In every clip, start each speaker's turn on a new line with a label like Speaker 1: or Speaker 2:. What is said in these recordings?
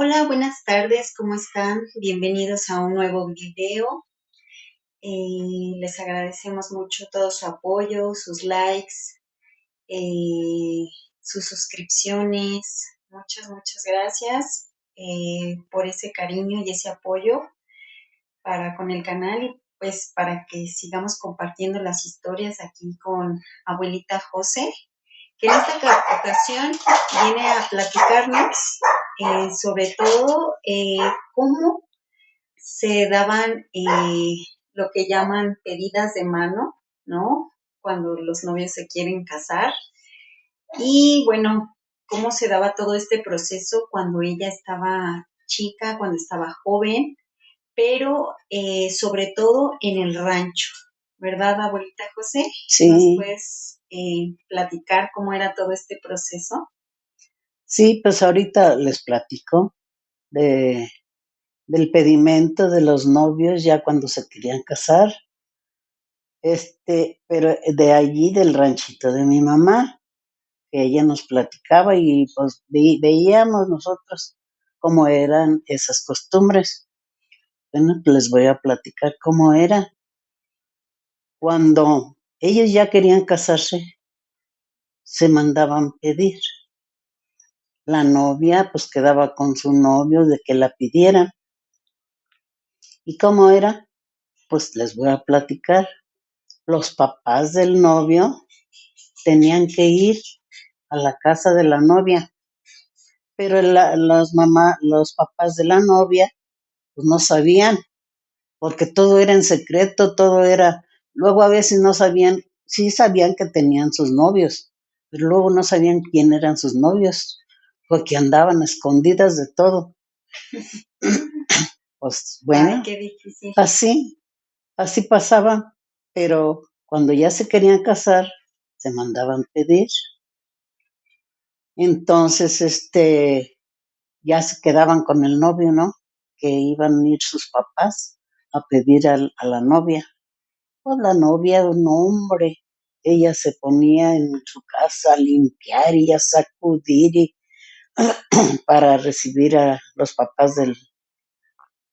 Speaker 1: Hola, buenas tardes, ¿cómo están? Bienvenidos a un nuevo video. Les agradecemos mucho todo su apoyo, sus likes, eh, sus suscripciones. Muchas gracias por ese cariño y ese apoyo para con el canal y pues para que sigamos compartiendo las historias aquí con abuelita José, que en esta ocasión viene a platicarnos sobre todo cómo se daban lo que llaman pedidas de mano, ¿no? Cuando los novios se quieren casar. Y bueno, cómo se daba todo este proceso cuando ella estaba chica, cuando estaba joven, pero sobre todo en el rancho, ¿verdad, abuelita José? ¿Nos
Speaker 2: Sí,
Speaker 1: puedes platicar cómo era todo este proceso?
Speaker 2: sí, pues ahorita les platico de, del pedimento de los novios ya cuando se querían casar, pero de allí del ranchito de mi mamá, que ella nos platicaba y pues veíamos nosotros cómo eran esas costumbres. Bueno, pues les voy a platicar cómo era. Cuando ellos ya querían casarse, se mandaban pedir. La novia pues quedaba con su novio de que la pidieran. ¿Y cómo era? Pues les voy a platicar. Los papás del novio tenían que ir a la casa de la novia, pero los papás de la novia, pues no sabían, porque todo era en secreto, todo era. Luego a veces no sabían, sí sabían que tenían sus novios, pero luego no sabían quién eran sus novios, porque andaban escondidas de todo. Pues
Speaker 1: Ay,
Speaker 2: bueno,
Speaker 1: qué difícil.
Speaker 2: así, así pasaba, pero cuando ya se querían casar, se mandaban pedir. Entonces, ya se quedaban con el novio, ¿no? Que iban a ir sus papás a pedir a la novia. Pues la novia, un hombre, ella se ponía en su casa a limpiar y a sacudir para recibir a los papás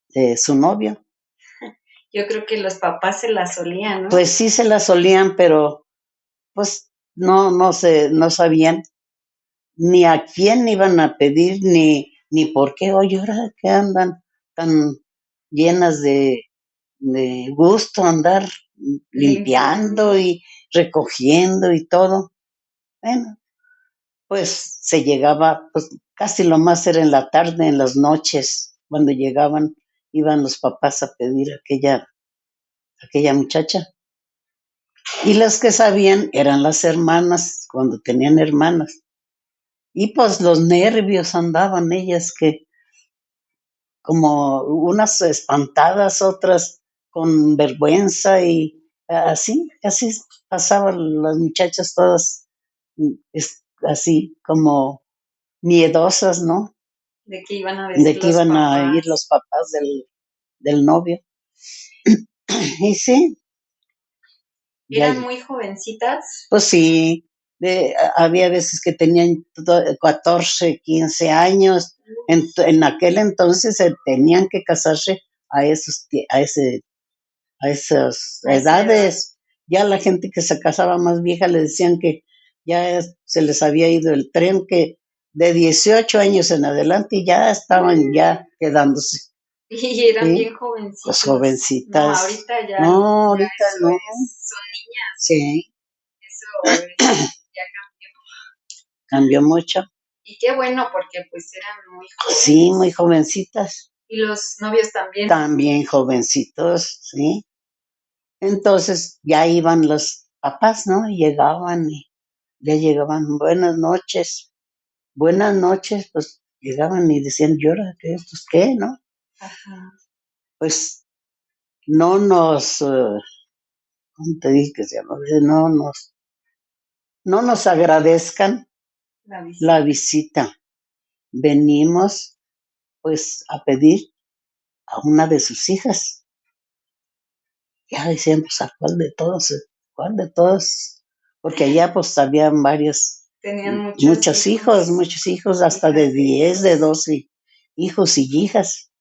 Speaker 2: de su novio.
Speaker 1: Yo creo que los papás se la solían, ¿no?
Speaker 2: Pues sí se la solían, pero pues no sabían ni a quién iban a pedir, ni por qué. Oye, ahora que andan tan llenas de gusto andar
Speaker 1: Limpiando.
Speaker 2: limpiando y recogiendo y todo. Bueno, pues se llegaba, pues casi lo más era en la tarde, en las noches, cuando llegaban, iban los papás a pedir a aquella muchacha. Y las que sabían eran las hermanas, cuando tenían hermanas. Y pues los nervios andaban ellas que como unas espantadas, otras con vergüenza y así pasaban las muchachas todas así como miedosas, ¿no?
Speaker 1: De que iban a
Speaker 2: De
Speaker 1: decir
Speaker 2: que
Speaker 1: los
Speaker 2: iban a ir
Speaker 1: papás.
Speaker 2: los papás del novio. Y sí, ya,
Speaker 1: Eran muy jovencitas.
Speaker 2: pues sí, había veces que tenían 14, 15 años. En aquel entonces tenían que casarse a esas
Speaker 1: A esa edad.
Speaker 2: edades. Ya la gente que se casaba más vieja le decían que ya se les había ido el tren, que de 18 años en adelante ya estaban ya quedándose,
Speaker 1: Y eran
Speaker 2: ¿sí?
Speaker 1: bien
Speaker 2: Pues
Speaker 1: jovencitos. No,
Speaker 2: jovencitas.
Speaker 1: ahorita ya,
Speaker 2: No,
Speaker 1: ya
Speaker 2: ahorita
Speaker 1: eso
Speaker 2: no.
Speaker 1: es, son niñas.
Speaker 2: Sí,
Speaker 1: Eso ya cambió.
Speaker 2: cambió mucho.
Speaker 1: Y qué bueno, porque pues eran muy
Speaker 2: Sí, muy
Speaker 1: jóvenes.
Speaker 2: jovencitas.
Speaker 1: Y los novios también.
Speaker 2: También jovencitos, ¿sí? Entonces ya iban los papás, ¿no? Y llegaban y ya llegaban, buenas noches, pues llegaban y decían, ¿y ahora qué? ¿Estos qué, no?
Speaker 1: Ajá.
Speaker 2: Pues no nos, ¿cómo te dije que se llama? No nos agradezcan
Speaker 1: La
Speaker 2: la
Speaker 1: visita.
Speaker 2: visita. Venimos pues a pedir a una de sus hijas. Ya decían, pues a cuál de todos, cuál de todos, porque allá pues habían
Speaker 1: Tenían muchos hijos,
Speaker 2: muchos hijos, hasta de
Speaker 1: hijas e
Speaker 2: 10 de
Speaker 1: hijos.
Speaker 2: 12 hijos y hijas.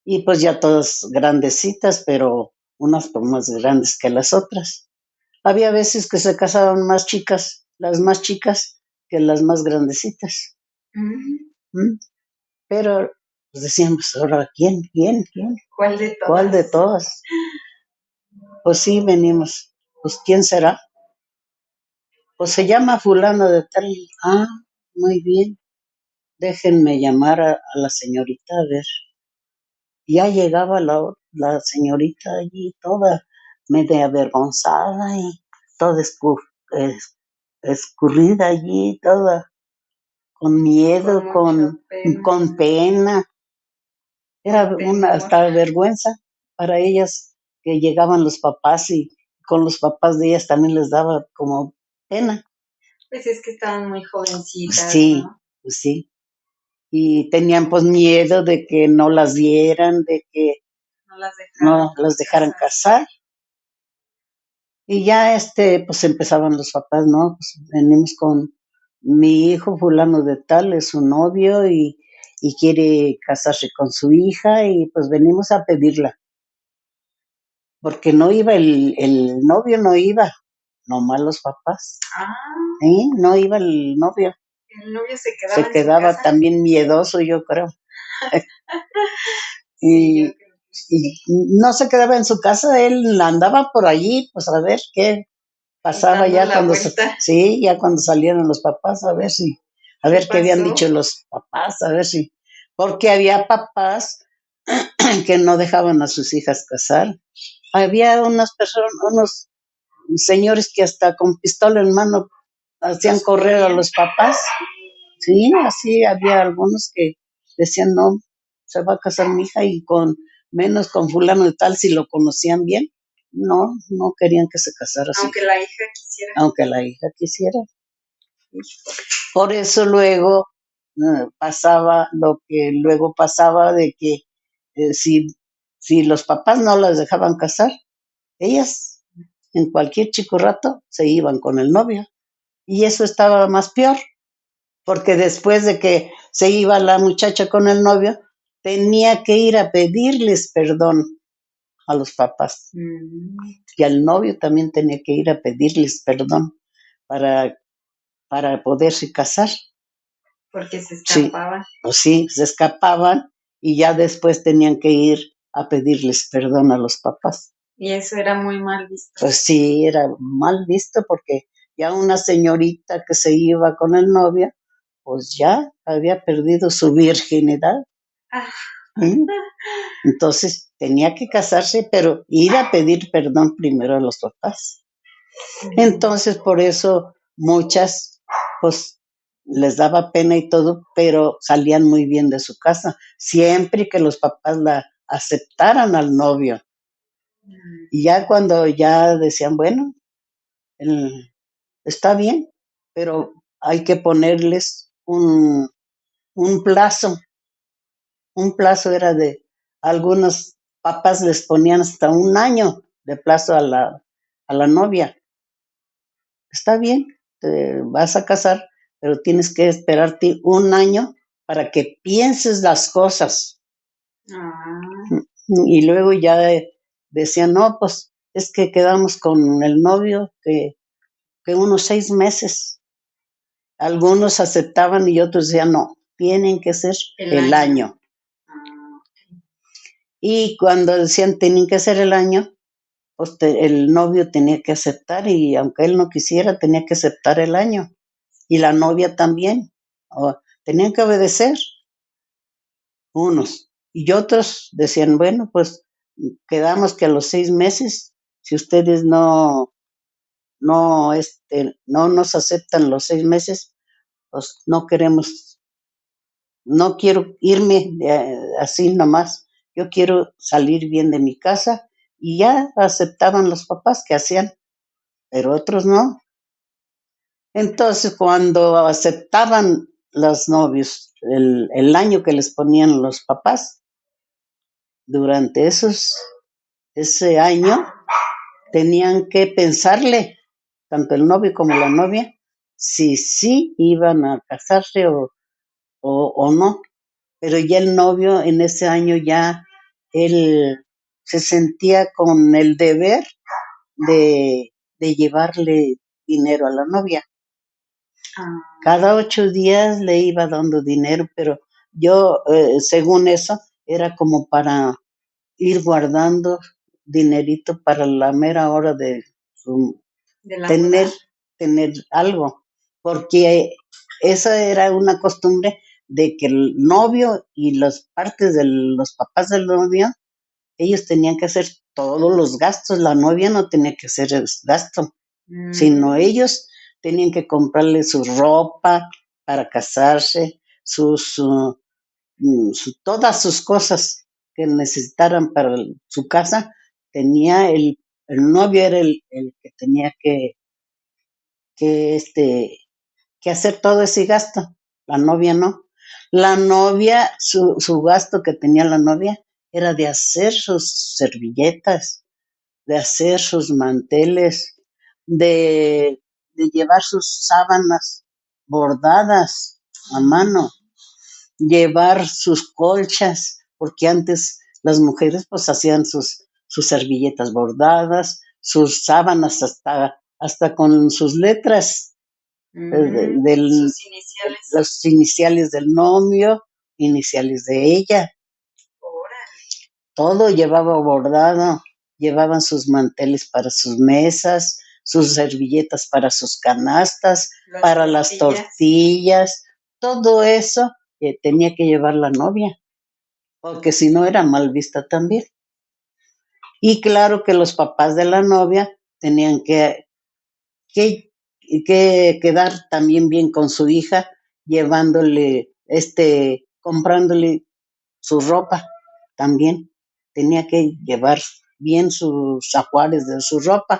Speaker 2: Y pues ya todas grandecitas, pero unas pues más grandes que las otras. Había veces que se casaban más chicas, las más chicas, que las más grandecitas. ¿Mm? Pero pues decíamos, ahora, ¿quién?
Speaker 1: ¿Cuál de todas?
Speaker 2: ¿Cuál de todas? Pues sí, venimos. Pues, ¿quién será? Pues se llama fulano de tal. Ah, muy bien. Déjenme llamar a la señorita a ver. Ya llegaba la señorita allí toda media avergonzada y toda escurrida allí, toda con miedo, con pena. Era una hasta vergüenza para ellas que llegaban los papás y con los papás de ellas también les daba como pena.
Speaker 1: Pues es que estaban muy jovencitas,
Speaker 2: Sí,
Speaker 1: ¿no?
Speaker 2: pues sí. Y tenían pues miedo de que no las dieran, de que no las dejaran casar. Y ya pues empezaban los papás, ¿no? Pues venimos con mi hijo fulano de tal, es su novio y quiere casarse con su hija y pues venimos a pedirla. Porque no iba el novio, no iba, nomás los papás.
Speaker 1: Ah.
Speaker 2: ¿Sí? No iba el novio.
Speaker 1: El novio se quedaba
Speaker 2: Se
Speaker 1: en su
Speaker 2: quedaba
Speaker 1: casa.
Speaker 2: también miedoso, yo creo.
Speaker 1: Sí, yo creo que
Speaker 2: y no se quedaba en su casa, él andaba por allí, pues a ver qué pasaba
Speaker 1: dando
Speaker 2: ya
Speaker 1: la
Speaker 2: cuando
Speaker 1: vuelta.
Speaker 2: sí, ya cuando salieron los papás, a ver qué habían dicho los papás, a ver si, porque había papás que no dejaban a sus hijas casar. Había unas personas, unos señores que hasta con pistola en mano hacían correr a los papás. Sí, así había algunos que decían, no, se va a casar mi hija y con menos con fulano de tal, si lo conocían bien, no querían que se casara así.
Speaker 1: Aunque la hija quisiera.
Speaker 2: Aunque la hija quisiera. Por eso luego pasaba lo que luego pasaba de que si los papás no las dejaban casar, ellas en cualquier chico rato se iban con el novio. Y eso estaba más peor, porque después de que se iba la muchacha con el novio, tenía que ir a pedirles perdón a los papás. Y al novio también tenía que ir a pedirles perdón para poderse casar.
Speaker 1: Porque se escapaban.
Speaker 2: Sí, pues sí, se escapaban y ya después tenían que ir a pedirles perdón a los papás.
Speaker 1: Y eso era muy mal visto.
Speaker 2: Pues sí, era mal visto porque ya una señorita que se iba con el novio, pues ya había perdido su virginidad. ¿Mm? Entonces tenía que casarse, pero ir a pedir perdón primero a los papás. Entonces por eso muchas, pues les daba pena y todo, pero salían muy bien de su casa, siempre que los papás la aceptaran al novio. Y ya cuando ya decían, bueno, está bien, pero hay que ponerles un plazo. Un plazo era de, algunos papás les ponían hasta un año de plazo a la novia. Está bien, te vas a casar, pero tienes que esperarte un año para que pienses las cosas. Y luego ya decían, no, pues es que quedamos con el novio que unos 6 meses. Algunos aceptaban y otros decían, no, tienen que ser el año. Y cuando decían tienen que ser el año, pues el novio tenía que aceptar y aunque él no quisiera, tenía que aceptar el año. Y la novia también. Tenían que obedecer unos. Y otros decían, bueno, pues quedamos que a los 6 meses, si ustedes no nos aceptan los 6 meses, pues no queremos, no quiero irme así nomás. Yo quiero salir bien de mi casa. Y ya aceptaban los papás que hacían, pero otros no. Entonces, cuando aceptaban los novios el año que les ponían los papás, durante ese año tenían que pensarle, tanto el novio como la novia, si sí iban a casarse o no. pero ya el novio en ese año ya él se sentía con el deber de llevarle dinero a la novia. Cada 8 días le iba dando dinero, pero yo, según eso, era como para ir guardando dinerito para la mera hora de tener, tener algo, porque esa era una costumbre de que el novio y las partes de los papás del novio, ellos tenían que hacer todos los gastos, la novia no tenía que hacer el gasto, sino ellos tenían que comprarle su ropa para casarse, todas sus cosas que necesitaran para su casa, tenía el novio era el que tenía que, este, que hacer todo ese gasto, la novia no. La novia, su gasto que tenía la novia era de hacer sus servilletas, de hacer sus manteles, de llevar sus sábanas bordadas a mano, llevar sus colchas, porque antes las mujeres pues hacían sus servilletas bordadas, sus sábanas hasta con sus letras sus iniciales. Los iniciales del novio, iniciales de ella. Todo llevaba bordado, llevaban sus manteles para sus mesas, sus servilletas para sus canastas, para las tortillas, todo eso tenía que llevar la novia, porque si no era mal vista también. Y claro que los papás de la novia tenían que, que quedar también bien con su hija, llevándole, comprándole su ropa también. Tenía que llevar bien sus ajuares de su ropa.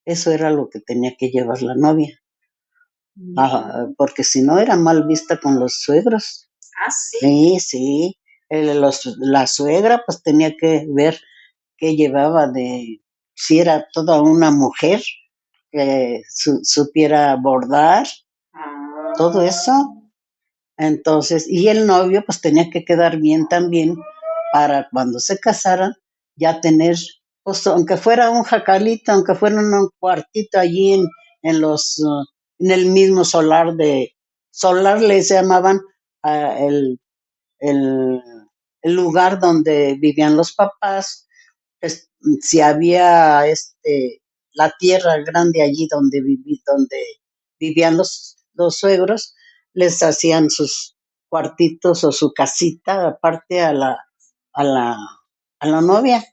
Speaker 2: Eso era lo que tenía que llevar la novia. Porque si no era mal vista con los suegros. Sí. Sí. La suegra pues tenía que ver qué llevaba si era toda una mujer, que supiera bordar, todo eso. Entonces, y el novio pues tenía que quedar bien también para cuando se casaran ya tener, pues aunque fuera un jacalito, aunque fuera un cuartito allí en el mismo solar les llamaban el, el, el lugar donde vivían los papás, si había la tierra grande allí donde vivían los suegros, les hacían sus cuartitos o su casita aparte a la, a la novia.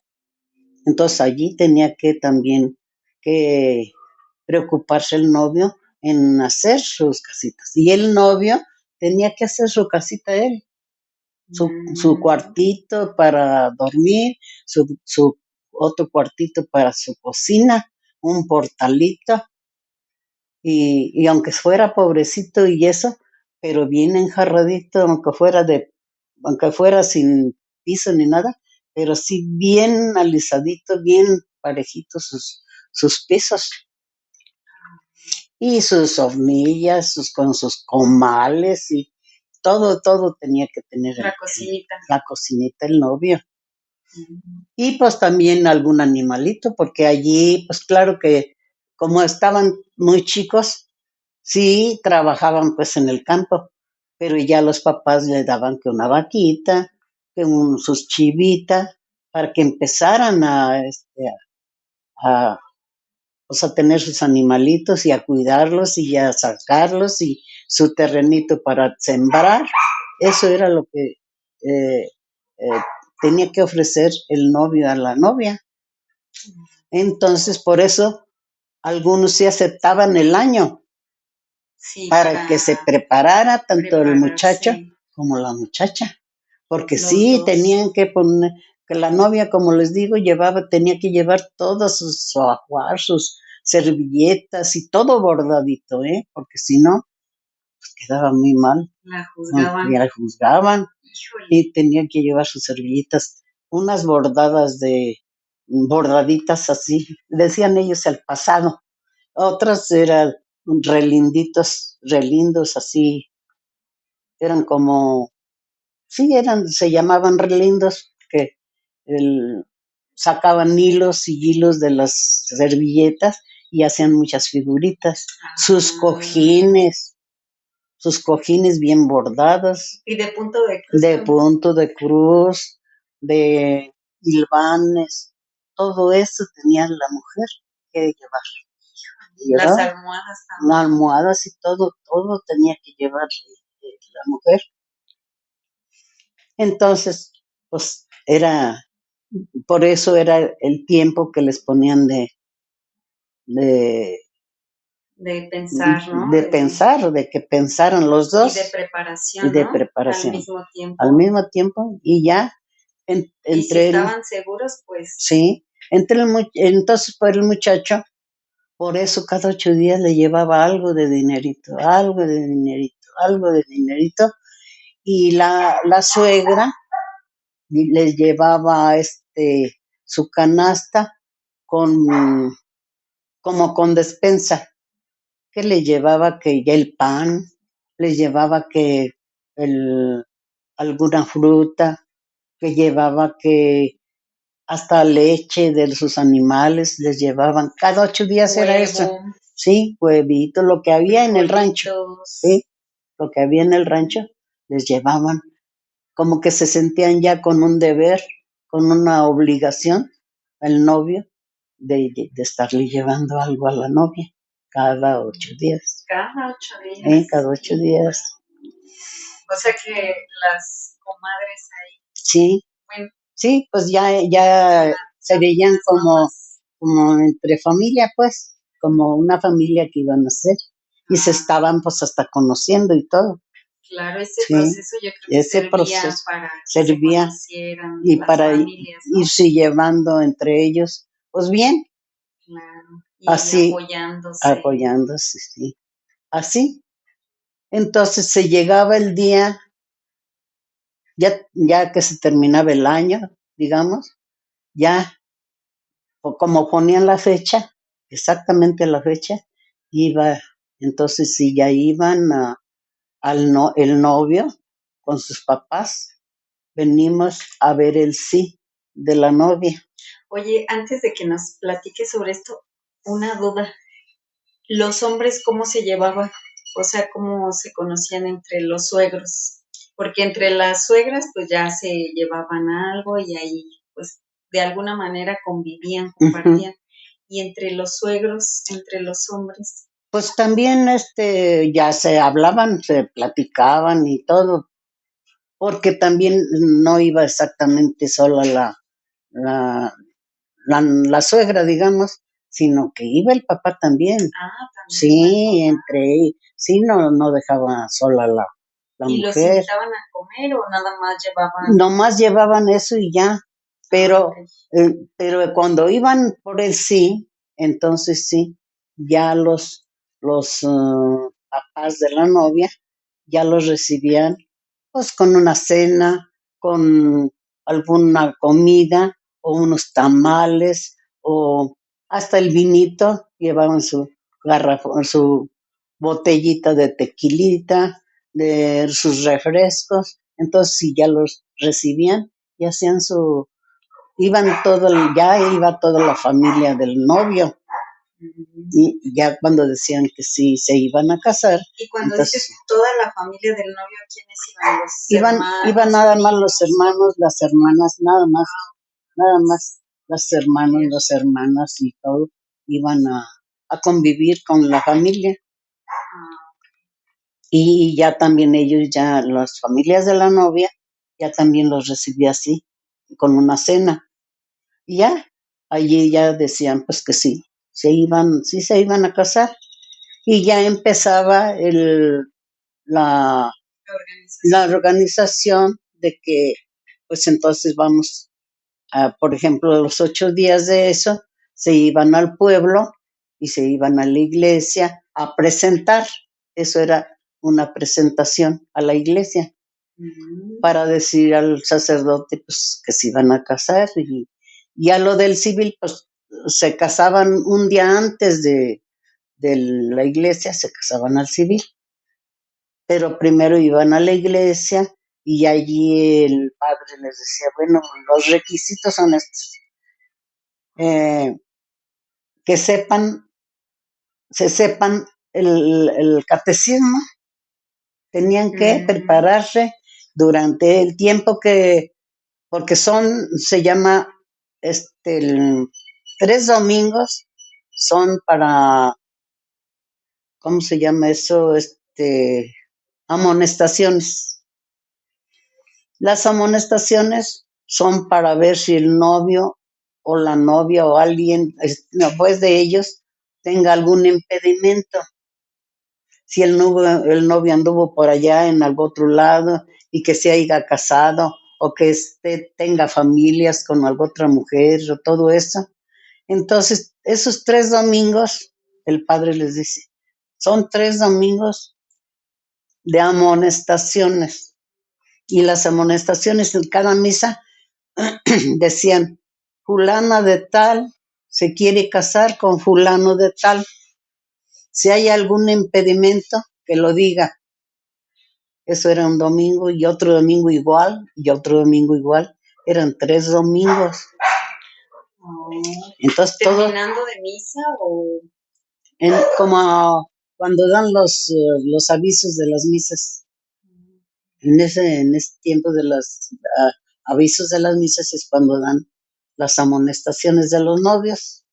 Speaker 2: Entonces allí tenía que también que preocuparse el novio en hacer sus casitas. Y el novio tenía que hacer su casita él, su cuartito para dormir, su otro cuartito para su cocina, un portalito, y aunque fuera pobrecito y eso, pero bien enjarradito, aunque fuera sin piso ni nada, pero sí bien alisadito, bien parejitos sus pisos. Y sus hornillas, con sus comales y todo tenía que tener la cocinita, el novio. Y pues también algún animalito, porque allí, pues claro que como estaban muy chicos, sí trabajaban pues en el campo, pero ya los papás le daban que una vaquita, sus chivitas, para que empezaran a, pues a tener sus animalitos y a cuidarlos y a sacarlos y su terrenito para sembrar. Eso era lo que eh, eh, tenía que ofrecer el novio a la novia. Entonces, por eso, algunos sí aceptaban el año para que se preparara tanto el muchacho como la muchacha. Porque sí, tenían que poner, que la novia, como les digo, tenía que llevar todos sus ajuar, sus servilletas y todo bordadito, porque si no, pues quedaba muy mal. La juzgaban. Y tenía que llevar sus servilletas, unas bordaditas así, decían ellos el pasado. Otras eran relinditos, relindos así, eran como Sí, se llamaban relindos, que sacaban hilos y hilos de las servilletas y hacían muchas figuritas. Sus cojines bien bordados.
Speaker 1: Y de punto de cruz.
Speaker 2: De punto de cruz, de hilvanes, todo eso tenía la mujer que llevar.
Speaker 1: Las almohadas también.
Speaker 2: Las almohadas y todo tenía que llevar la mujer. Entonces, pues por eso era el tiempo que les ponían de
Speaker 1: pensar, ¿no?
Speaker 2: De que pensaran los dos.
Speaker 1: Y de preparación,
Speaker 2: Y de
Speaker 1: ¿no?
Speaker 2: preparación.
Speaker 1: Al mismo tiempo.
Speaker 2: Al mismo tiempo, y ya.
Speaker 1: Y si estaban seguros, pues.
Speaker 2: Sí, entonces por el muchacho, por eso cada 8 días le llevaba algo de dinerito, y la suegra les llevaba su canasta como con despensa, que le llevaba que ya el pan, les llevaba que alguna fruta, que llevaba que hasta leche de sus animales les llevaban. Cada 8 días era eso. Sí, huevito, lo que había en el rancho. Sí, lo que había en el rancho les llevaban. Como que se sentían ya con un deber, con una obligación, el novio, de estarle llevando algo a la novia cada 8 días.
Speaker 1: Cada 8 días.
Speaker 2: Cada 8 días.
Speaker 1: O sea que las comadres ahí.
Speaker 2: Sí.
Speaker 1: Bueno.
Speaker 2: Sí, pues ya se veían como entre familia, pues, como una familia que iban a ser. Y se estaban pues hasta conociendo y todo.
Speaker 1: Claro, ese proceso yo creo que servía para que se conocieran
Speaker 2: y
Speaker 1: las
Speaker 2: para
Speaker 1: familias, ¿no?
Speaker 2: irse llevando entre ellos, pues bien.
Speaker 1: Claro, y
Speaker 2: así,
Speaker 1: apoyándose,
Speaker 2: sí. Así. Entonces se llegaba el día, ya que se terminaba el año, digamos, ya como ponían la fecha, exactamente la fecha, entonces si ya iban el novio con sus papás, venimos a ver el sí de la novia.
Speaker 1: Oye, antes de que nos platiques sobre esto, una duda. ¿Los hombres cómo se llevaban? O sea, ¿cómo se conocían entre los suegros? Porque entre las suegras pues ya se llevaban algo y ahí pues de alguna manera convivían, compartían. Y entre los suegros, entre los hombres.
Speaker 2: Pues también ya se hablaban, se platicaban y todo, porque también no iba exactamente sola la suegra, digamos, sino que iba el papá también.
Speaker 1: También.
Speaker 2: Sí, sí, no dejaba sola la
Speaker 1: ¿Y
Speaker 2: mujer.
Speaker 1: los invitaban a comer o nada más llevaban?
Speaker 2: Nomás llevaban eso y ya, pero cuando iban por el sí, entonces sí, ya los papás de la novia ya los recibían pues con una cena, con alguna comida o unos tamales o hasta el vinito, llevaban su garrafón, su botellita de tequilita, de sus refrescos. Entonces si ya los recibían y hacían ya iba toda la familia del novio. Y ya cuando decían que sí se iban a casar.
Speaker 1: Y cuando dices toda la familia del novio, ¿quiénes iban? Los hermanos.
Speaker 2: Iban nada más los hermanos, las hermanas, nada más los hermanos, las hermanas y todo iban a convivir con la familia. Y ya también las familias de la novia, ya también los recibía así, con una cena. Y ya, allí ya decían pues que sí se iban a casar. Y ya empezaba la organización de que pues entonces vamos por ejemplo, los 8 días de eso se iban al pueblo y se iban a la iglesia a presentar. Eso era una presentación a la iglesia para decir al sacerdote pues que se iban a casar. Y a lo del civil pues se casaban un día antes de la iglesia, se casaban al civil. Pero primero iban a la iglesia y allí el padre les decía, bueno, los requisitos son estos, que sepan el catecismo, tenían que prepararse durante el tiempo porque se llama, 3 domingos son para, ¿cómo se llama eso? Amonestaciones. Las amonestaciones son para ver si el novio o la novia o alguien, pues de ellos, tenga algún impedimento. Si el novio anduvo por allá en algún otro lado y que se haya casado o que tenga familias con alguna otra mujer o todo eso. Entonces, esos 3 domingos, el padre les dice, son 3 domingos de amonestaciones. Y las amonestaciones en cada misa decían, fulana de tal se quiere casar con fulano de tal. Si hay algún impedimento, que lo diga. Eso era un domingo y otro domingo igual y otro domingo igual. Eran 3 domingos. Entonces,
Speaker 1: ¿terminando de misa o...?
Speaker 2: Como cuando dan los avisos de las misas. En ese tiempo de los avisos de las misas es cuando dan las amonestaciones de los novios.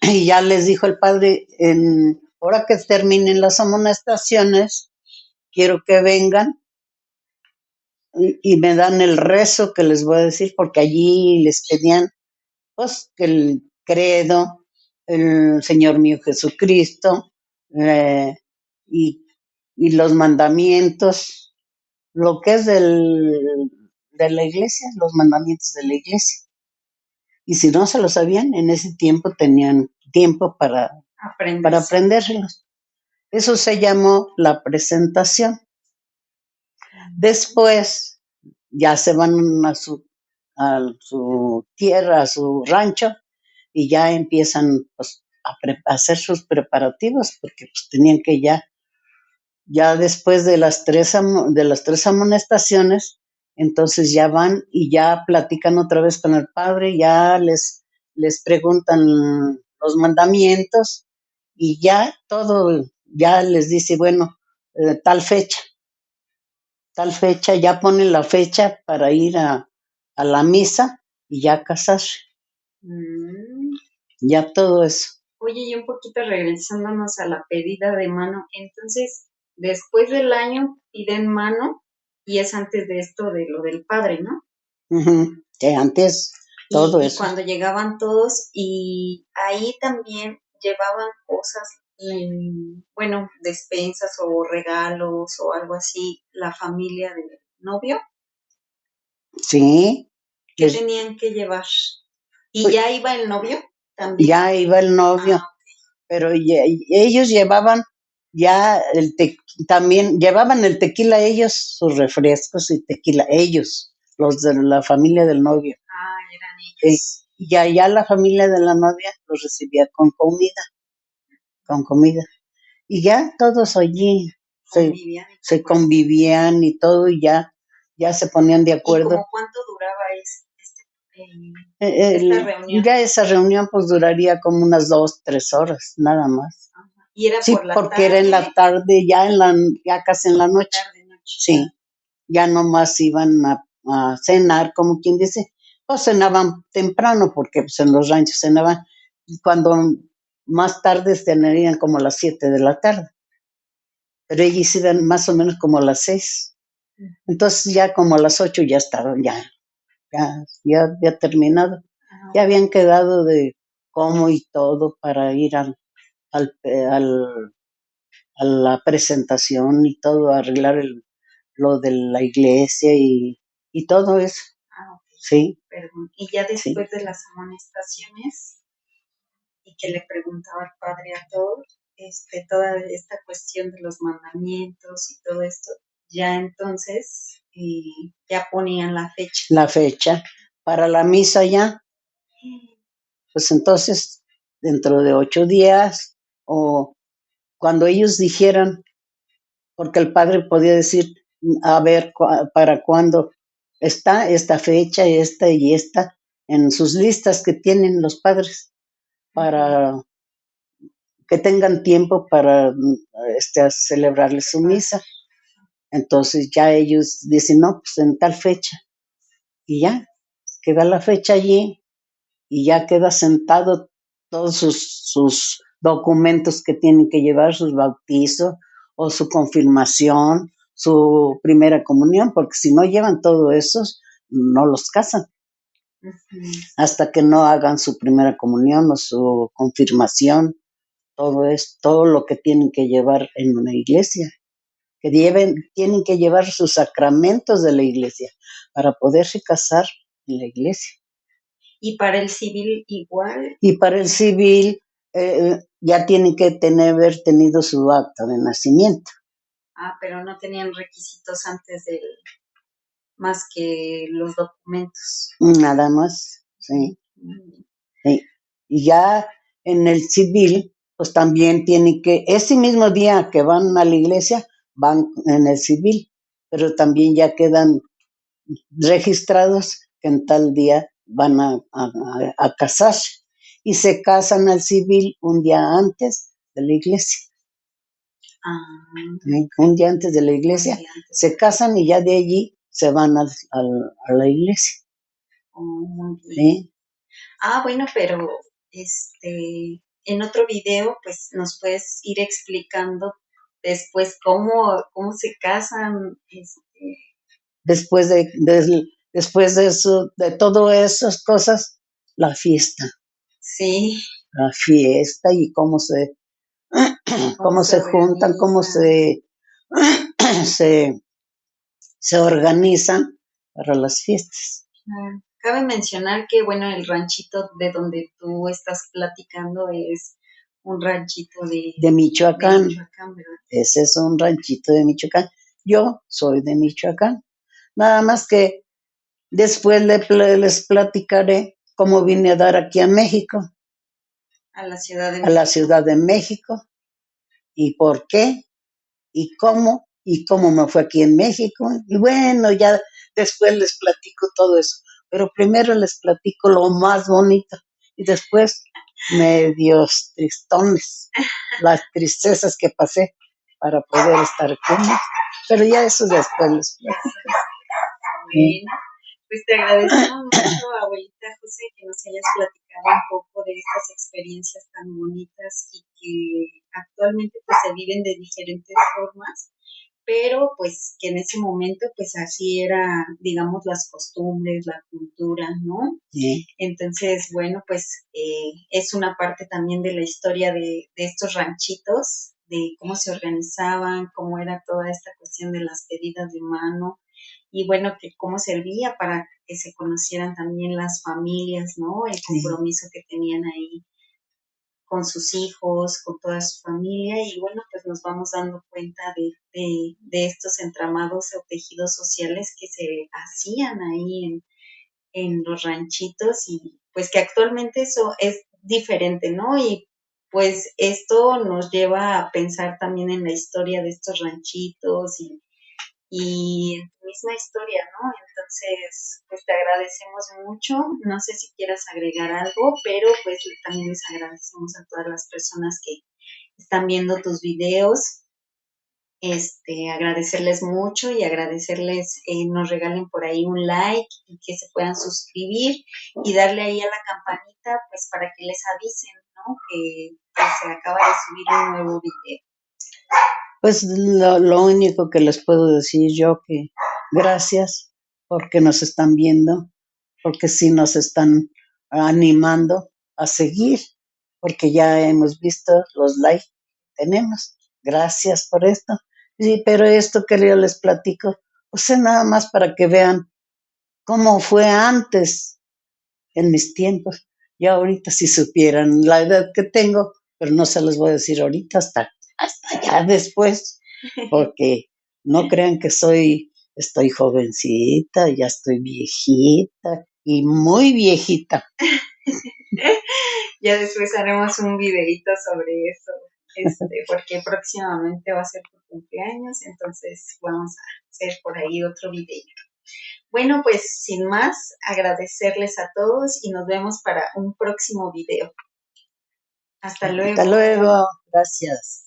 Speaker 2: Y ya les dijo el padre, ahora que terminen las amonestaciones, quiero que vengan y me dan el rezo que les voy a decir, porque allí les pedían, pues, que el credo, el Señor mío Jesucristo, y, y los mandamientos, lo que es de la iglesia, los mandamientos de la iglesia. Y si no se lo sabían, en ese tiempo tenían tiempo para aprendérselos. Eso se llamó la presentación. Después ya se van a su tierra, a su rancho, y ya empiezan, pues, a hacer sus preparativos, porque pues, tenían que ya después de las tres amonestaciones, entonces ya van y ya platican otra vez con el padre, ya les preguntan los mandamientos y ya todo, ya les dice, bueno, tal fecha, ya ponen la fecha para ir a la misa y ya casarse. Ya todo eso.
Speaker 1: Oye, y un poquito regresándonos a la pedida de mano, entonces, después del año piden mano y es antes de esto de lo del padre, ¿no?
Speaker 2: Que antes todo eso.
Speaker 1: Y cuando llegaban todos y ahí también llevaban cosas, bueno, despensas o regalos o algo así, la familia del novio.
Speaker 2: Sí.
Speaker 1: ¿Qué tenían que llevar? ¿Y
Speaker 2: pues,
Speaker 1: ya iba el novio también?
Speaker 2: Ya iba el novio, pero ellos llevaban ya también llevaban el tequila ellos, sus refrescos y tequila ellos, los de la familia del novio.
Speaker 1: Eran ellos.
Speaker 2: Y allá la familia de la novia los recibía con comida. Y ya todos allí se convivían y todo, y ya se ponían de acuerdo.
Speaker 1: ¿Y como cuánto duraba esta reunión?
Speaker 2: Ya esa reunión pues duraría como unas 2, 3 horas, nada más.
Speaker 1: Ajá. ¿Y era por la
Speaker 2: porque
Speaker 1: tarde?
Speaker 2: Era en la tarde, ya casi en la noche.
Speaker 1: Tarde, noche.
Speaker 2: Sí, ya nomás iban a cenar, como quien dice, pues cenaban temprano, porque pues en los ranchos cenaban, cuando más tarde cenarían como a las 7 de la tarde. Pero ellos iban más o menos como a las 6. Entonces ya como a las 8 ya estaban, ya había terminado. Ya habían quedado de cómo y todo para ir a la presentación y todo, arreglar lo de la iglesia y todo eso. Sí.
Speaker 1: Perdón. Y ya después de las amonestaciones y que le preguntaba al padre a todos, toda esta cuestión de los mandamientos y todo esto, ya entonces ya ponían la fecha.
Speaker 2: La fecha para la misa ya. Pues entonces, dentro de 8 días, o cuando ellos dijeran, porque el padre podía decir, a ver para cuándo está esta fecha, esta y esta, en sus listas que tienen los padres, para que tengan tiempo para celebrarle su misa. Entonces ya ellos dicen, no, pues en tal fecha. Y ya, queda la fecha allí y ya queda sentado todos sus documentos que tienen que llevar, sus bautizos o su confirmación, su primera comunión, porque si no llevan todo eso, no los casan. Hasta que no hagan su primera comunión o su confirmación, todo lo que tienen que llevar en una iglesia, tienen que llevar sus sacramentos de la iglesia para poderse casar en la iglesia.
Speaker 1: ¿Y para el civil igual?
Speaker 2: Y para el civil ya tienen que haber tenido su acta de nacimiento.
Speaker 1: Pero no tenían requisitos antes más que los documentos.
Speaker 2: Nada más, sí. Sí. Y ya en el civil, pues también tienen que, ese mismo día que van a la iglesia, van en el civil, pero también ya quedan registrados que en tal día van a casarse y se casan al civil un día antes de la iglesia. Un día antes de la iglesia se casan y ya de allí se van a la iglesia.
Speaker 1: Muy bien. ¿Sí? Bueno, pero en otro video pues nos puedes ir explicando después cómo se casan.
Speaker 2: Después de eso, de todas esas cosas, la fiesta.
Speaker 1: Sí.
Speaker 2: La fiesta y cómo se juntan, cómo se organizan para las fiestas.
Speaker 1: Cabe mencionar que, bueno, el ranchito de donde tú estás platicando es un ranchito de
Speaker 2: Michoacán.
Speaker 1: De Michoacán, ¿verdad?
Speaker 2: Ese es un ranchito de Michoacán. Yo soy de Michoacán. Nada más que después les platicaré cómo vine a dar aquí a México.
Speaker 1: A la Ciudad de
Speaker 2: México. A la Ciudad de México. Y por qué, y cómo me fue aquí en México. Y bueno, ya después les platico todo eso. Pero primero les platico lo más bonito. Y después medios tristones, las tristezas que pasé para poder estar aquí. Pero ya eso después les platico.
Speaker 1: Bueno, pues te agradecemos mucho, abuelita José, que nos hayas platicado un poco de estas experiencias tan bonitas y que actualmente pues se viven de diferentes formas, pero pues que en ese momento pues así era, digamos, las costumbres, la cultura, ¿no?
Speaker 2: Sí.
Speaker 1: Entonces, bueno, pues es una parte también de la historia de estos ranchitos, de cómo se organizaban, cómo era toda esta cuestión de las pedidas de mano y bueno, que cómo servía para que se conocieran también las familias, ¿no? El compromiso que tenían ahí con sus hijos, con toda su familia y bueno, pues nos vamos dando cuenta de estos entramados o tejidos sociales que se hacían ahí en los ranchitos y pues que actualmente eso es diferente, ¿no? Y pues esto nos lleva a pensar también en la historia de estos ranchitos y en tu misma historia, ¿no? Entonces, pues te agradecemos mucho. No sé si quieras agregar algo, pero pues también les agradecemos a todas las personas que están viendo tus videos. Agradecerles mucho y agradecerles nos regalen por ahí un like y que se puedan suscribir y darle ahí a la campanita pues para que les avisen, ¿no? Que se acaba de subir un nuevo video.
Speaker 2: Pues lo único que les puedo decir yo que gracias porque nos están viendo, porque sí nos están animando a seguir, porque ya hemos visto los likes que tenemos. Gracias por esto. Sí, pero esto que yo les platico, pues es nada más para que vean cómo fue antes, en mis tiempos. Ya ahorita si supieran la edad que tengo, pero no se los voy a decir ahorita, hasta ya después, porque no crean que estoy jovencita, ya estoy viejita y muy viejita.
Speaker 1: Ya después haremos un videito sobre eso. porque próximamente va a ser tu cumpleaños, entonces vamos a hacer por ahí otro video. Bueno, pues sin más, agradecerles a todos y nos vemos para un próximo video. Hasta
Speaker 2: Hasta
Speaker 1: luego.
Speaker 2: luego. Gracias.